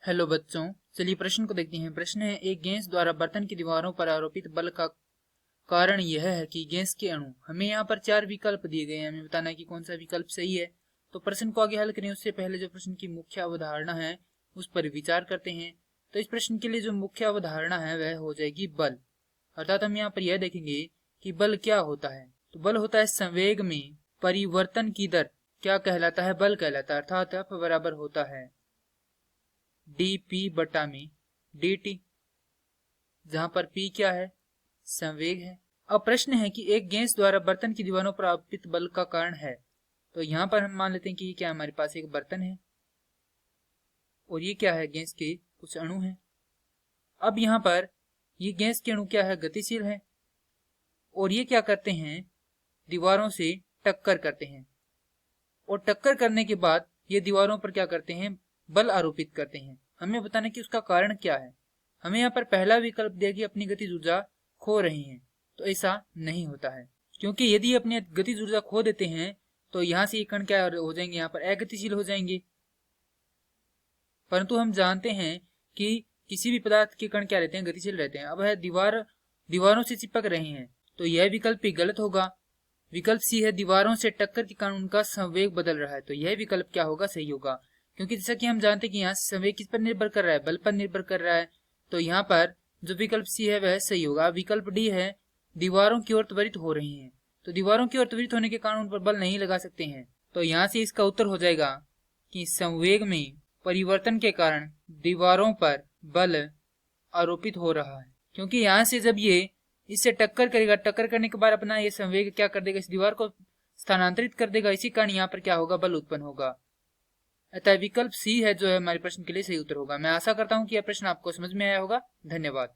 Hello बच्चों, चलिए प्रश्न को देखते हैं। प्रश्न है, एक गैस द्वारा बर्तन की दीवारों पर आरोपित बल का कारण यह है कि गैस के अणु, हमें यहाँ पर 4 विकल्प दिए गए हैं, हमें बताना है कि कौन सा विकल्प सही है। तो प्रश्न को आगे हल करें उससे पहले जो प्रश्न की मुख्य अवधारणा है उस पर विचार करते हैं। तो इस प्रश्न के लिए जो मुख्य अवधारणा है वह हो जाएगी बल। अर्थात हम यहाँ पर यह देखेंगे कि बल क्या होता है। तो बल होता है संवेग में परिवर्तन की दर, क्या कहलाता है? बल कहलाता है। अर्थात F बराबर होता है dP बटा में dt, जहां पर P क्या है? संवेग है। अब प्रश्न है कि एक गैस द्वारा बर्तन की दीवारों पर आरोपित बल का कारण है। तो यहाँ पर हम मान लेते हैं कि क्या हमारे पास एक बर्तन है और ये क्या है? गैस के कुछ अणु हैं। अब यहाँ पर ये गैस के अणु क्या है? गतिशील है और ये क्या करते हैं? दीवारों से टक्कर करते हैं और टक्कर करने के बाद ये दीवारों पर क्या करते हैं? बल आरोपित करते हैं। हमें बताना कि उसका कारण क्या है। हमें यहाँ पर पहला विकल्प दिया कि अपनी गतिज ऊर्जा खो रही हैं। तो ऐसा नहीं होता है, क्योंकि यदि अपनी गतिज ऊर्जा खो देते हैं तो यहाँ से ये कण क्या हो जाएंगे? यहाँ पर अगतिशील हो जाएंगे। परंतु हम जानते हैं कि किसी भी पदार्थ के कण क्या रहते हैं? गतिशील रहते हैं। अब है दीवारों से चिपक रहे हैं, तो यह विकल्प भी गलत होगा। विकल्प सी है, दीवारों से टक्कर के कारण उनका संवेग बदल रहा है। तो यह विकल्प क्या होगा? सही होगा, क्योंकि जैसा कि हम जानते हैं कि यहाँ से संवेग किस पर निर्भर कर रहा है? बल पर निर्भर कर रहा है। तो यहाँ पर जो विकल्प सी है वह सही होगा। विकल्प डी है, दीवारों की ओर त्वरित हो रही हैं। तो दीवारों की ओर त्वरित होने के कारण उन पर बल नहीं लगा सकते हैं। तो यहाँ से इसका उत्तर हो जाएगा कि संवेग में परिवर्तन के कारण दीवारों पर बल आरोपित हो रहा है, क्योंकि यहाँ से जब ये इससे टक्कर करेगा, टक्कर करने के बाद अपना ये संवेग क्या कर देगा? इस दीवार को स्थानांतरित कर देगा। इसी कारण यहाँ पर क्या होगा? बल उत्पन्न होगा। अतः विकल्प सी है जो है हमारे प्रश्न के लिए सही उत्तर होगा। मैं आशा करता हूँ कि यह प्रश्न आपको समझ में आया होगा। धन्यवाद।